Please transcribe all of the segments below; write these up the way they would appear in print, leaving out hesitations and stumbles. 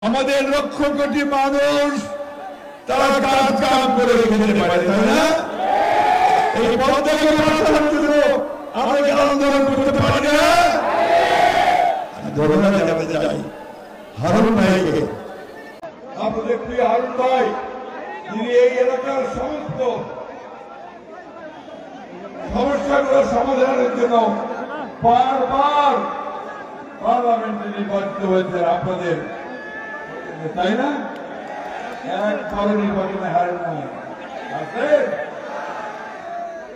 আমাদের লক্ষ কোটি মানুষ তারা কাজ কাম করে খেতে পারে, তাই না? এই পদ্মাকে বাঁচানোর জন্য আমরা কি আন্দোলন করতে পারি না? ধন্যবাদ জানাতে চাই হারুন ভাইকে। আপনাদের প্রিয় হারুন ভাই, যিনি এই এলাকার সমস্ত সমস্যাগুলো সমাধানের জন্য বারবার পার্লামেন্টে নির্বাচিত হয়েছে আপনাদের, তাই না? একবারও নির্বাচনে হারেন না আছে।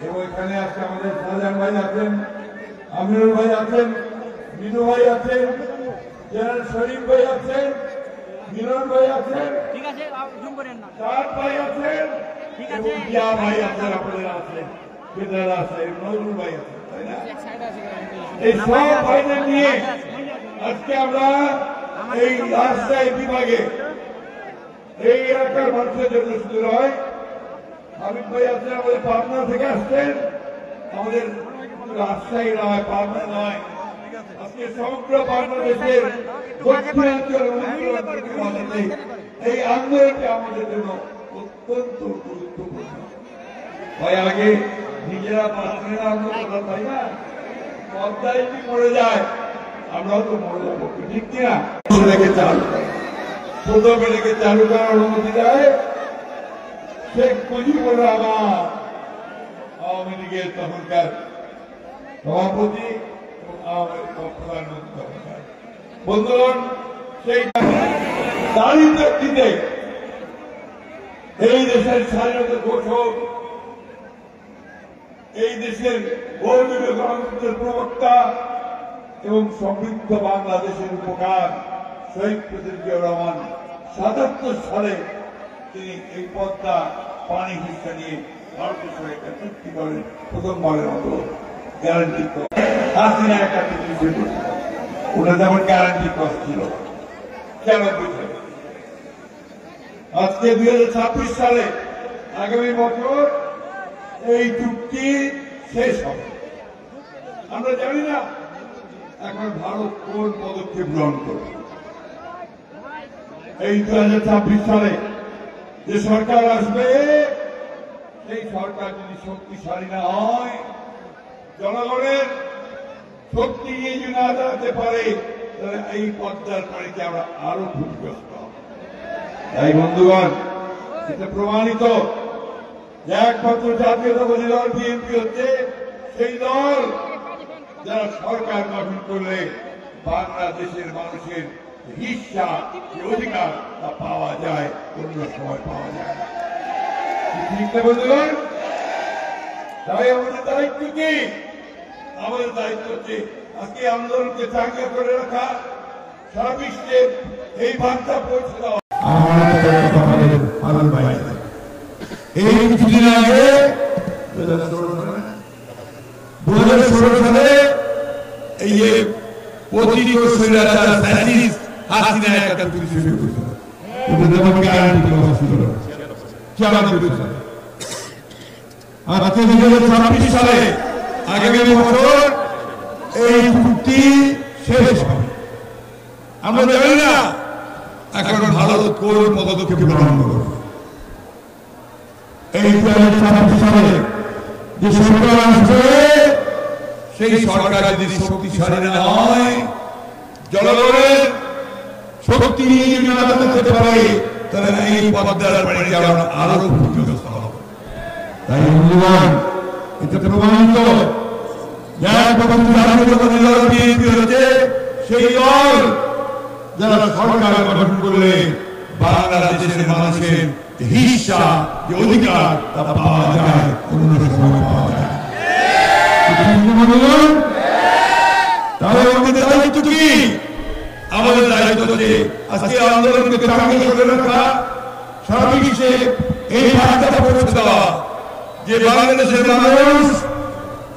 এবং এখানে আজকে আমাদের শাহজাহান ভাই আছেন, আমিনুল ভাই আছেন, মিনু ভাই আছেন, জেনারেল শরীফ ভাই আছেন, মিলন ভাই আছেন, চাঁদ ভাই আছেন, জিয়া ভাই আছেন, আপনাদের আছেন, কেদারা আছেন, নজরুল ভাই আছেন, তাই না? এই সব ভাইদের নিয়ে আজকে আমরা এই রাজশাহী বিভাগে এই এলাকার মানুষের জন্য শুধু নয়, হাবিব ভাই আছেন আমাদের পাবনা থেকে আসছেন, আমাদের রাজশাহী নয়, পাবনা নয়, আজকে সমগ্র বাংলাদেশের দক্ষিণাঞ্চল এই আন্দোলনটি আমাদের জন্য অত্যন্ত গুরুত্বপূর্ণ। ভাই আগে নিজেরা পারছেন না আন্দোলন, তাই না? পদ্মায় কি মরে যায়, আমরাও তো মরে যাবো, ঠিক কিনা? প্রথমে রেখে চালু করার অনুমতি দেয় শেখ মুজিবুর রহমান, আওয়ামী লীগের তখনকার সভাপতি এবং প্রধানমন্ত্রী তখনকার। বন্ধুগণ, সেই দারিদ্র ব্যক্তিতে এই দেশের স্বাধীনতা ঘোষক, এই দেশের গৌরবীয় গণতন্ত্রের প্রবক্তা এবং সমৃদ্ধ বাংলাদেশের উপকার শহীদ প্রেসিডেন্ট জিয়াউর রহমান ৭৭ সালে তিনি এই পদ্মা পানি হিসা নিয়ে ভারতের সঙ্গে একটা চুক্তি করেন, প্রথমবারের মতো গ্যারান্টি। হাসিনা একটা চুক্তি, ওটা যেমন গ্যারান্টি কস্ট ছিল, কেন বুঝলেন? আজকে ২০২৬ সালে আগামী বছর এই চুক্তি শেষ হবে। আমরা জানি না এখন ভারত কোন পদক্ষেপ গ্রহণ করবে। এই ২০২৬ সালে যে সরকার আসবে, সেই সরকার যদি শক্তিশালী না হয়, জনগণের শক্তি নিয়ে যদি না দাঁড়াতে পারে, তাহলে এই পদ্মার পানিতে আমরা আরো ক্ষতিগ্রস্ত হব। তাই বন্ধুগণ, এটা প্রমাণিত যে একমাত্র জাতীয়তাবাদী দল বিএনপি হচ্ছে সেই দল যারা সরকার গঠন করলে বাংলাদেশের মানুষের হিস্সা, যে অধিকার, তা পাওয়া যায়, অন্য সময় পাওয়া যায় না। ঠিক না বন্ধুগণ? তাই আমাদের দায়িত্ব কি? আমাদের দায়িত্ব হচ্ছে আজকে আন্দোলনকে চাঙ্গা করে রাখা, সারা বিশ্বে এই বার্তা পৌঁছে দেওয়া। এই কিছুদিন আগে ২০১৬ সালে এই যে পতিত স্বৈরাচার ফ্যাসিস্ট হাসিনা একটা চুক্তি শুরু করেছিল, ওটা যেমন গ্যারান্টি কস্ট ছিল ৯৪ সালে। আজকে ২০২৬ সালে আগামী বছর এই চুক্তি শেষ হবে। আমরা জানি না এখন ভারত কোন পদক্ষেপ গ্রহণ করবে। এই ২০২৬ সালে যে সরকার আসবে, সেই সরকার যদি শক্তিশালী না হয়, জনগণের শক্তি নিয়ে যদি না দাঁড়াতে পারে, তাহলে এই পদ্মার পানিতে আমরা আরো ক্ষতিগ্রস্ত হব। তাই বন্ধুগণ, এটা প্রমাণিত যে একমাত্র জাতীয়তাবাদী দল বিএনপি হচ্ছে সেই দল যারা সরকার গঠন করলে বাংলাদেশের মানুষের হিস্সা, যে অধিকার, তা পাওয়া যায়, অন্য সময় পাওয়া যায়। তাহলে আমাদের দায়িত্ব কি? আমাদের দায়িত্ব হচ্ছে আজকে আন্দোলনকে চাঙ্গা করে রাখা, সারা বিশ্বে এই বার্তা পৌঁছে দেওয়া যে বাংলাদেশের মানুষ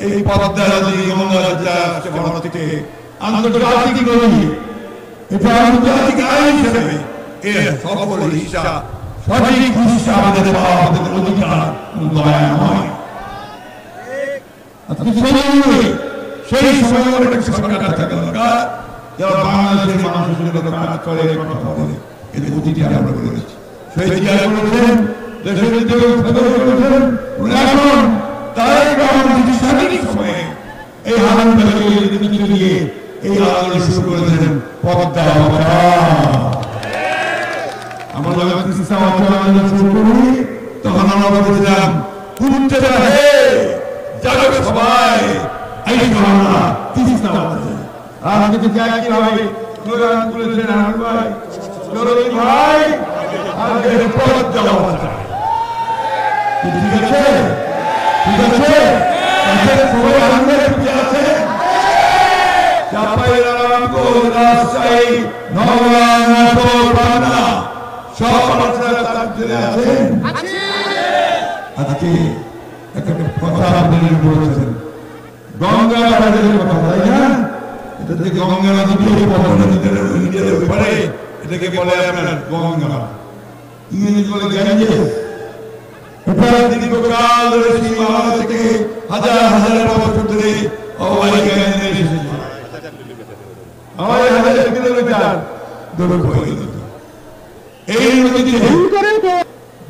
এই পদ্মা নদী, গঙ্গা নদী ভারত থেকে আন্তর্জাতিক নদী, এটা আন্তর্জাতিক আইন হিসেবে এর সকল হিস্সা, সঠিক হিস্সা আমাদের পাওয়া, আমাদের অধিকার দয়া নয়। সেই সময় সরকার থাকা দরকার, যারা বাংলাদেশের মানুষের জন্য কাজ করে, কথা বলে। এই অতীতে আমরা করেছি। সেই জিয়া করেছেন, দেশের উদ্যোগে করেছেন, এখন তাই স্বাধীন সময়ে এই আন্দোলন দিয়ে এই আন্দোলন শুরু করেছেন পদ্মা। আমরা যখন তিস্তা আন্দোলন শুরু করি তখন আমরা বলেছিলাম উঠতে যাবে যাবে সবাই এই ঘটনা তিস্তা। আর যদি কি হবে স্লোগান তুলেছেন আনন্দ ভাই, চরণী ভাই আমাদের পদ্মা বাঁচায়। ঠিক আছে, ঠিক আছে, সবাই আমাদের পিছিয়ে আছে। চাঁপাইনবাবগঞ্জ, রাজশাহী, নওগাঁ, নাটোর, পাবনা সব মানুষেরা তার জেলে আছেন। আজকে একটা কথা আপনি বলেছেন গঙ্গা নদীর কথা, তাই না? এটা যে গঙ্গা নদী ইন্ডিয়ার ব্যাপারে এটাকে বলে আপনার গঙ্গা, ইংরেজি বলে গ্যাঞ্জেস। এটা দীর্ঘকাল ধরে সীমা থেকে হাজার হাজার বছর ধরে অববাহিকা এসেছে। আমাদের হাজার কিলোমিটার দূরে বয়ে যেত এই নদীতে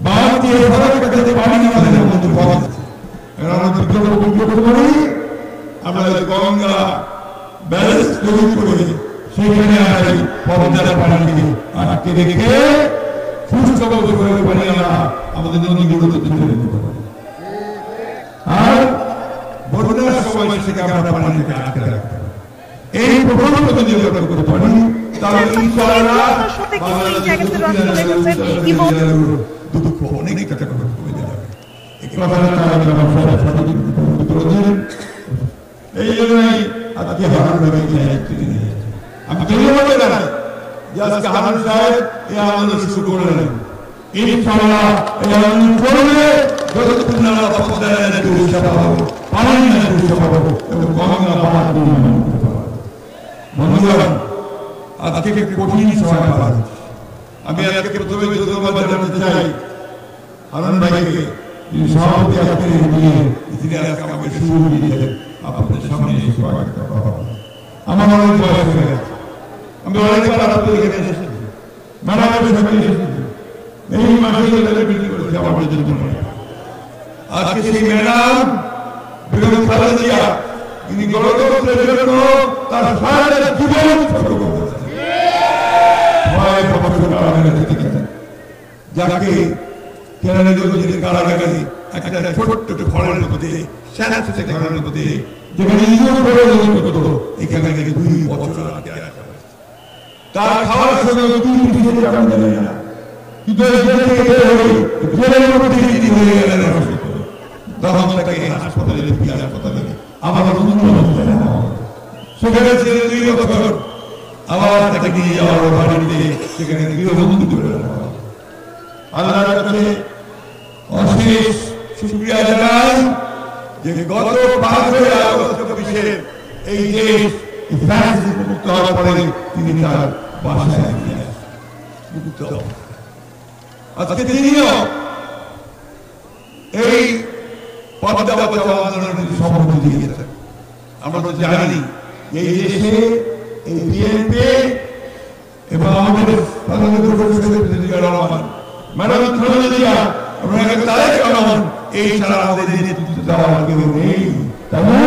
বাঁধ দিয়ে কাছে পানি আমাদের মধ্যে পথ আছে। আমরা গঙ্গা ব্যালেন্স তৈরি করে সেখানে পদ্মার পানিকে আটকে রেখে সুস্থভাবে পানি আমরা আমাদের নদীগুলোতে তুলে নিতে পারি। আর বন্যার সময় থেকে আমরা পানিকে আটকে রাখতে পারি। এই প্রকল্প যদি আমরা করতে পারি তাহলে ইনশাআল্লাহ দুঃখ অনেক টাকা কমে যাবে। এই জন্যই আজকে হারুন ভাইকে আমি ধন্যবাদ জানাই যে আজকে হারুন সাহেব এই আন্দোলন শুরু করলেন। ইনশাআল্লাহ এই আন্দোলন করলে যতক্ষণ না পদ্মায় সুরক্ষা পাবো, পানি সুরক্ষা পাবো এবং গঙ্গা পাহাড় করতে পারবো। বন্ধুগণ, আজকে কঠিন সময় পার হচ্ছে। আমি আজকে প্রথমে ধন্যবাদ জানাতে চাই হারুন ভাইকে, যিনি সভাপতি আজকে নিয়ে ইতিহাস আমাকে শুরু দিয়েছেন আপনাদের সামনে এসে কথা বলা। আমার অনেক বয়স হয়ে গেছে, আমি অনেকবার আপনাদের এখানে এসেছি, মানবের সঙ্গে এসেছি, এই মাসে মিটিং করেছি আমাদের জন্য। আজকে সেই ম্যাডাম বেগম খালেদা জিয়া তিনি গণতন্ত্রের জন্য তার সারা জীবন উৎসর্গ করেছেন। যাকে কেরানীগঞ্জের কারাগারে একটা ছোট্ট ঘরের মধ্যে ঘরের মধ্যে যেখানে এখানে 2 বছর আগে তার খাওয়ার সময় তখন তাকে হাসপাতালে আবার সেখানে ছেড়ে 2 বছর আবার তাকে নিয়ে যাওয়ার বাড়িতে সেখানে গৃহবন্দী করে রাখা। আল্লাহর কাছে অশেষ শুকরিয়া জানাই যে গত 5 আগস্ট 24 এই দেশ মুক্ত হওয়ার পরে তিনি তার বাসায় মুক্ত। আজকে তিনিও এই পদ্মা বাঁচাও আন্দোলনের সমর্থন দিয়েছেন। আমরা তো জানি এই দেশে এই বিএনপি এবং আমাদের ম্যাডাম খালেদা জিয়া এবং তারেক রহমান এই ছাড়া আমাদের নেতৃত্ব দেওয়ার কেউ নেই, তাই না?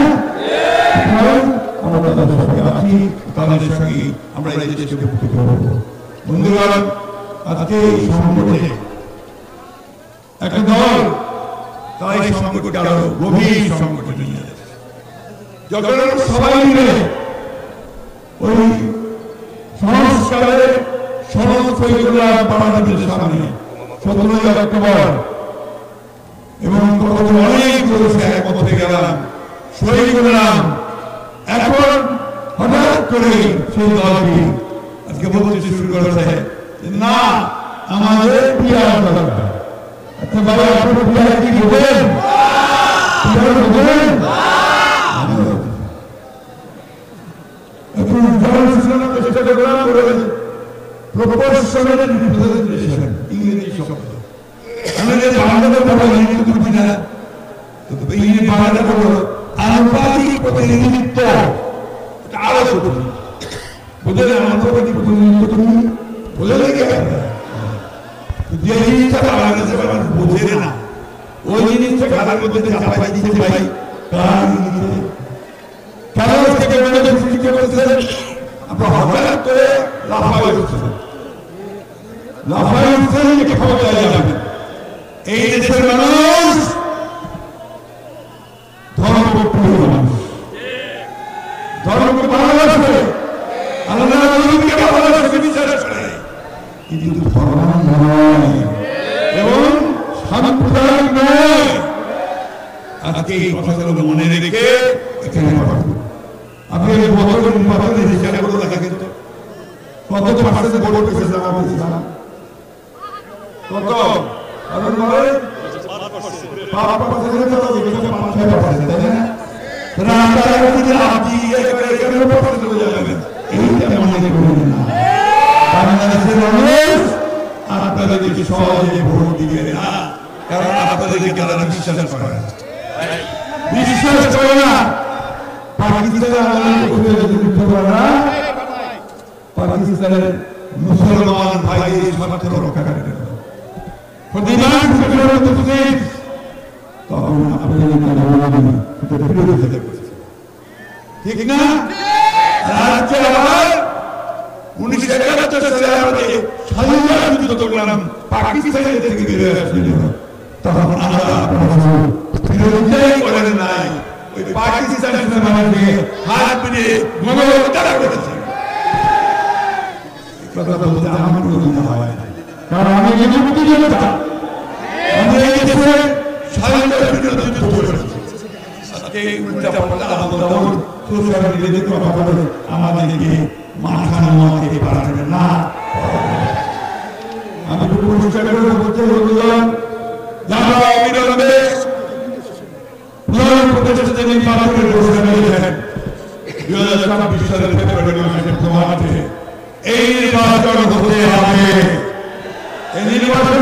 আমরা তাদের সঙ্গে আছি, তাদের সঙ্গে আমরা এই দেশকে মুক্ত করব। বন্ধুগণ, আজকে এই সংকটে একটা দল তাই সংকটকে আরো গভীর সংকটে নিয়ে যাচ্ছে। যখন সবাই মিলে ওই সংস্কারের সনদ সই করলাম বাংলাদেশের সামনে 17 অক্টোবর এবং অনেক বছর একমত হয়ে গেলাম, সই করলাম। এখন হঠাৎ করে সেই দলটি আজকে বলতে শুরু করেছে না আমাদের পিয়ার দরকার। আচ্ছা বাবা, আপনার পিয়ার কি দেবেন? পিয়ার দেবেন? চেষ্টা করলাম প্রপোর্শনাল রিপ্রেজেন্টেশন, ইংরেজি শব্দ। আমি বাংলাতে বলি না, ইংরেজি বাংলাতে বলো আনুপাতিক প্রতিনিধিত্ব। আরো বুঝলেন আনুপাতিক প্রতিনিধিত্ব তুমি বুঝে লেগে যে জিনিসটা বাংলাদেশের মানুষ বোঝে না ওই জিনিসটা খালার মধ্যে চাপাই দিতে ভাই কারণ থেকে সৃষ্টি করেছেন আপনার হঠাৎ করে লাফাই উঠছেন যে খবর দেওয়া যাবে এই দেশের মানুষ ধর্মপ্রিয় মানুষ ধর্মকে ভালোবাসে আল্লাহ নবীকে ভালোবাসে বিশ্বাস করে কিন্তু ধর্ম নয় এবং সাম্প্রদায়িক নয় আজকে এই কথাগুলো মনে রেখে এখানে আপনি বছর নির্বাচনের হিসাবে করে দেখেন তো কত পার্সেন্ট ভোট পেয়েছিলাম আমাদের জানা কত কারণ বলেন 5% তো দেখতে 5% তাই না রাজনীতি আপনি এখানে পছন্দ করে যাবেন এইটা মনে করবেন না বাংলাদেশের মানুষ আপনাদেরকে সহজে ভোট দিবে না কারণ আপনাদেরকে তারা বিশ্বাস করে না পাকিস্তানের মুসলমান ভাইদের স্বার্থ রক্ষা করে তখন ঠিক না রাজ্যে আবার 1971 সালে আমাদের স্বাধীনতা যুদ্ধ করলাম পাকিস্তানের থেকে বেরিয়ে আসছিল তখন আমরা বিরোধিতাই করেন নাই ওই পাকিস্তানের সেনাবাহিনীকে হাত মিলিয়ে মোকাবেলা করেছে কথা বলতে আমার কোনো মনে হয় না কারণ আমি মুক্তি যোদ্ধা আমি এই দেশের স্বাধীনতার বিরুদ্ধে যুদ্ধ করেছি আজকে উল্টা পাল্টা আন্দোলন সোশ্যাল মিডিয়াতে কথা বলে আমাদেরকে মাথা নোয়াতে পারবে না আমি পরিষ্কার করে বলতে বললাম যারা অবিলম্বে প্রধান উপদেষ্টা নির্বাচনের ঘোষণা দিয়েছেন 2024 সালের ফেব্রুয়ারি মাসের প্রমাণে এই নির্বাচন হতে হবে এই নির্বাচন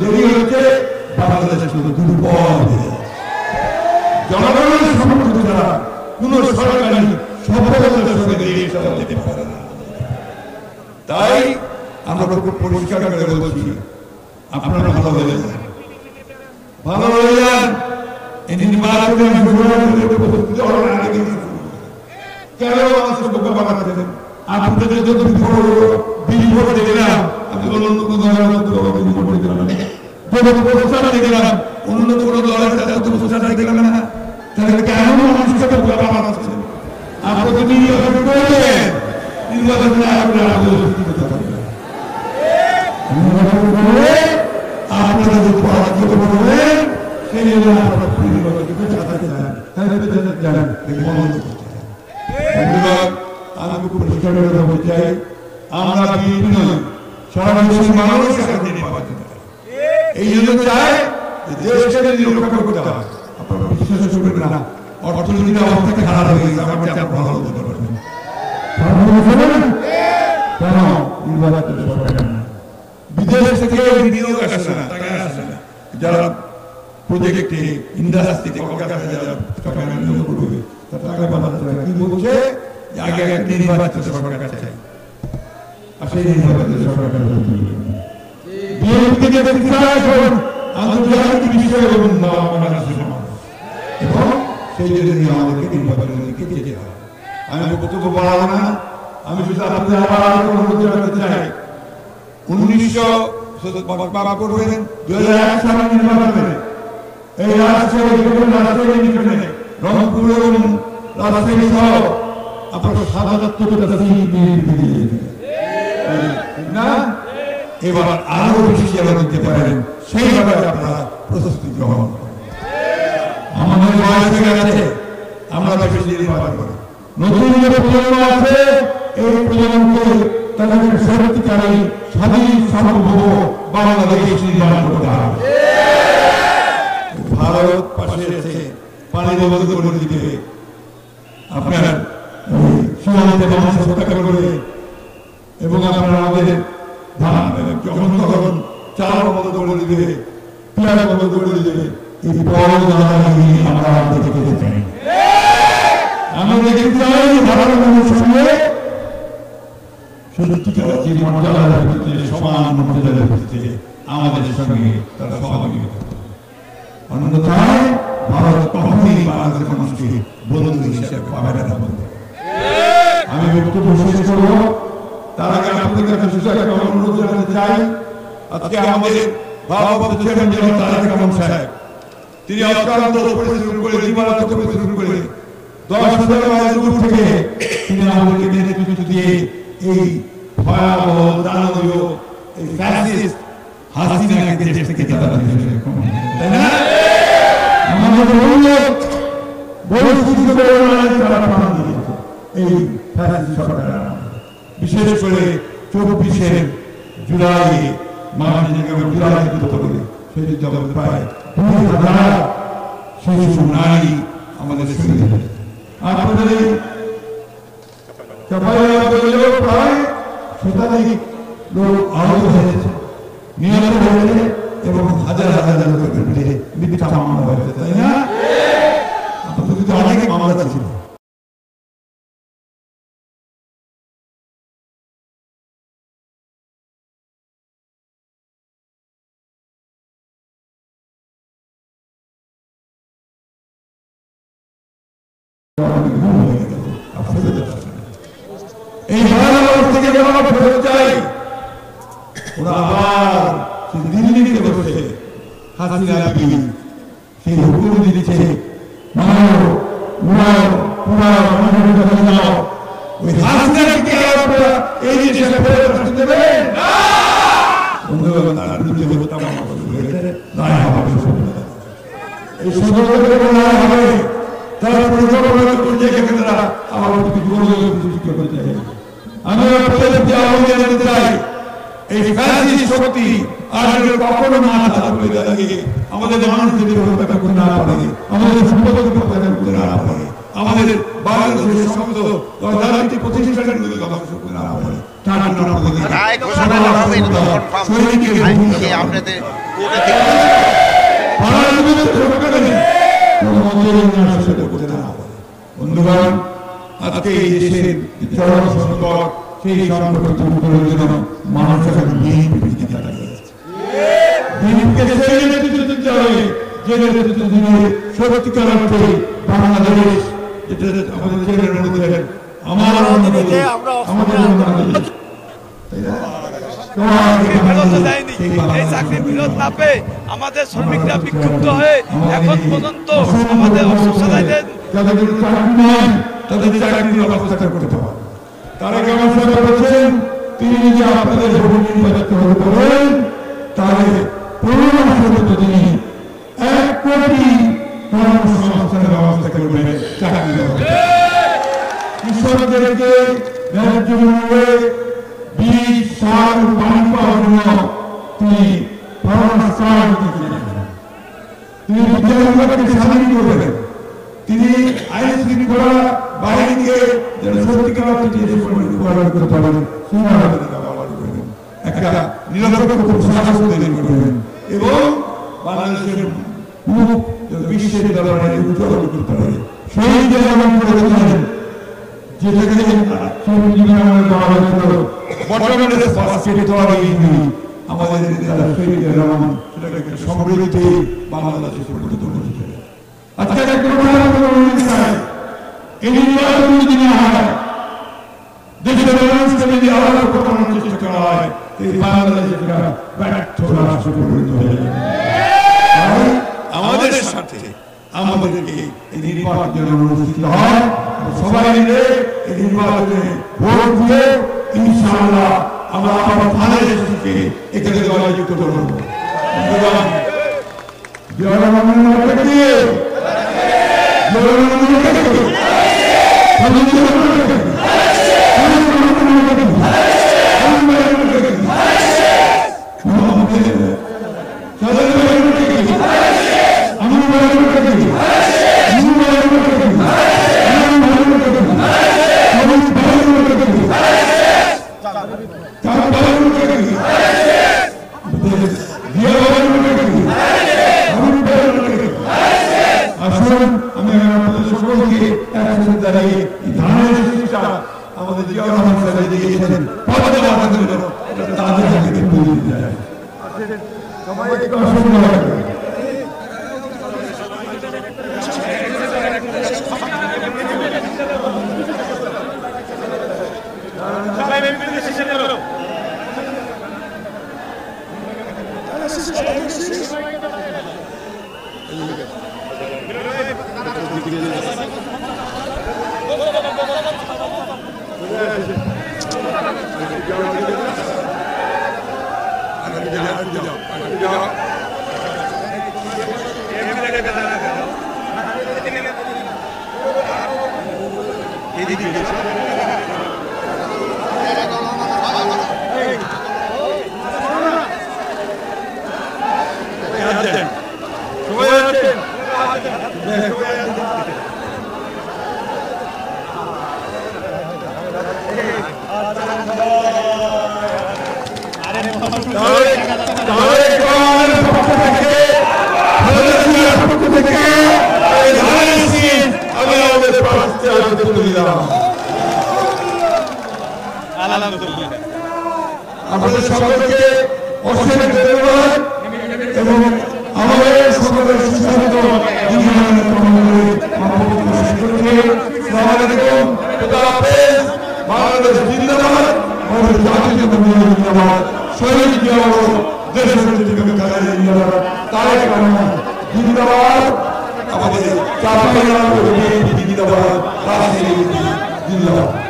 দেরি হচ্ছে বাংলাদেশ শুধু দুর্বল জনগণের সমর্থন ছাড়া কোন সরকারি সফলতার সঙ্গে দেশ চালাতে পারে না তাই আমরা পরিষ্কার করে বলছি আপনারা ভালো হয়ে যান ভালো হয়ে যান এই নির্বাচনের কেন মানুষ বোকা বানাচ্ছেন আপনাদের যদি বিভোট দিলাম আমি অন্য কোনো দলের বিভোট দিলাম প্রচার দিলাম অন্য কোনো দলের সাথে প্রচার দিলাম না তাহলে কেন মানুষকে বোকা বানাচ্ছেন আপনি যদি নির্বাচন করবেন নির্বাচনে আপনারা আপনারা যদি পরাজিত করবেন সেই জন্য আপনারা নির্বাচনকে চালাতে চান জানেন আমি পরিষ্কার করে বলতে চাই আমরা বিএনপি নই সারা দেশের মানুষ নির্বাচন এই জন্য চাই দেশকে নিরক্ষা করতে হয় আপনারা বিশ্বাস করবেন না অর্থনৈতিক অবস্থা খারাপ হয়ে গেছে আমার চাপ ভালো হতে পারবেন কেন নির্বাচন বিদেশ থেকে বিনিয়োগ আসে না টাকা আসে না যারা প্রজেক্টে ইন্ডাস্ট্রিতে কলকাতায় যারা টাকা বিনিয়োগ করবে তার টাকা পাঠাতে কি বলছে আগে একটা নির্বাচন সরকার চাই আর সেই নির্বাচন সরকার বিএনপি থেকে আন্তর্জাতিক বিষয় এবং এবং সেই জন্য আমাদেরকে নির্বাচনের দিকে যেতে হয় আমি বক্তব্য বাড়াবো না আমি শুধু আপনাদের আবার অনুরোধ জানাতে চাই 1900 করবেন 2001 সালের নির্বাচনে এই রাজশাহী রংপুর এবং রাজশাহী সহ আপনার ৭৭ না এবার আরো বেশি জায়গা দিতে পারেন সেইভাবে আপনারা প্রস্তুতি গ্রহণ করেন আমাদের বয়স হয়ে গেছে আমরা বেশি নির্বাচন করি নতুন যে প্রজন্ম আছে এই প্রজন্মকে তাদের সত্যিকারী স্বাধীন সার্বভৌম বাংলাদেশ নির্মাণ করতে হবে ভারত পাশে আছে পানি বন্ধ করে দিবে আপনার সীমান্তে মানুষ হত্যা করে এবং আপনারা আমাদের যখন তখন চাল বন্ধ করে দিবে পেঁয়াজ বন্ধ করে দিবে এই বড় দাদাগিরি আমরা দেখতে চাই আমরা দেখতে চাই ভারত মানুষের সঙ্গে সত্যিকার যে মর্যাদার ভিত্তিতে সমান মর্যাদার ভিত্তিতে আমাদের সঙ্গে তারা সহযোগিতা করে। অন্যথায় ভারত কখনোই বাংলাদেশের মানুষকে বন্ধু হিসেবে পাবে না। আমি বক্তব্য শেষ করবো, তার আগে আপনাদের কাছে শুধু একটা অনুরোধ জানাতে চাই। আজকে আমাদের ভারপ্রাপ্ত চেয়ারম্যান জনাব তারেক রহমান সাহেব, তিনি অক্লান্ত পরিশ্রম করে দিবারাত্র পরিশ্রম করে 10,000 মাইল দূর থেকে তিনি আমাদেরকে নেতৃত্ব দিয়ে এই ভয়াবহ দানবীয় এই ফ্যাসিস্ট হাসিনাকে দেশ থেকে তারা তাই না? আমাদের এই ফ্যাসিস্ট সরকার বিশেষ করে 24শে জুলাই জুলাই করে সেই জগৎ প্রায় 2,000 শিশু নারী আমাদের শহীদ হয়েছে। আপনাদের এই প্রায় শতাধিক লোক আহত হয়েছে, নিহত হয়েছে এবং হাজার হাজার লোকের বিরুদ্ধে মিথ্যা মামলা হয়েছে, তাই না? আপনাদের কিন্তু অনেক মামলা ছিল। এই থেকে যখন ফেরত যায়, ওরা আবার দিল্লিতে বসে হাসিনা বিবি সেই হুকুম দিচ্ছে, ওই হাসিনাকে এই দেশে ফেরত আসতে দেবেন না। তার বিরুদ্ধে হত্যা মামলা এই হবে তারা পরিকল্পনা করছে, তারা আমার সৃষ্টি করতে চাই। আমি আপনাদেরকে আহ্বান জানাতে চাই, এই ফ্যাসিস্ট শক্তি আর কখনো মাথা তুলে দাঁড়িয়ে আমাদের মানুষদের হত্যা করতে না পারে, আমাদের সম্পদকে হত্যা করতে না পারে, আমাদের বাংলাদেশের সমস্ত রাজনৈতিক প্রতিষ্ঠানগুলোকে ধ্বংস করতে না পারে, তার জন্য বন্ধুগণ, আজকে এই দেশের চরম সংকট, সেই সংকট দূর করার জন্য মানুষ এখন বিএনপিকে দাঁড়িয়েছে। বিএনপিকে সেই নেতৃত্ব দিতে হবে যে নেতৃত্ব দিলে সত্যিকার অর্থে বাংলাদেশ, যেটা আমাদের চেয়ারম্যান বলেছেন, আমাদের শ্রমিকরা বিক্ষুব্ধ হয়ে এখন পর্যন্ত আমাদের তাদের চাকরির ব্যবস্থা করতে হবে। তারা কেমন বলেছেন, তিনি যদি আপনাদের নির্বাচিত হতে পারেন তাহলে 15 মাসের মধ্যে তিনি 1 কোটি কর্মসংস্থানের ব্যবস্থা করবেন, চাকরি কৃষকদেরকে ন্যায্য মূল্যে বীজ, সার, পানি পাওয়ার জন্য তিনি তিনি বিদ্যালয়গুলোকে স্বাধীন করবেন, তিনি আইন শৃঙ্খলা বাহিনীকে সত্যিকার অর্থে করতে পারেন, একটা নিরপেক্ষ প্রশাসন তৈরি করবেন এবং বাংলাদেশের মুখ বিশ্বের দরবারে উজ্জ্বল করতে পারে। সেই যেমন করেছিলেন, যেটাকে আমাদের সমৃদ্ধি বাংলাদেশে পরিণত করেছে। আজকে এই নির্বাচন যদি না হয়, দেশের মানুষকে যদি আলাদা করানোর চেষ্টা করা হয়, এই বাংলাদেশের ব্যর্থ রাষ্ট্র পরিণত হয়ে যাবে। আমাদের সাথে আমাদেরকে এই নির্বাচন অনুষ্ঠিত হয়, সবাই মিলে এই নির্বাচনে ভোট দিয়ে ইনশাআল্লাহ আমরা আমার বাংলাদেশকে এখানে জয়যুক্ত করব। আমাদের আমাদের আমাদের তাদের হাতে তুলে দিতে যায় সবাইকে অসংখ্য ধন্যবাদ আপনাদের সকলকে অসংখ্য ধন্যবাদ এবং আমাদের সকলের সুস্বাস্থ্য বাংলাদেশ জিন্দাবাদ আমাদের জাতীয় জিন্দাবাদ শহীদ তারেক রহমান জিন্দাবাদ আমাদের জিন্দাবাদ জিন্দাবাদ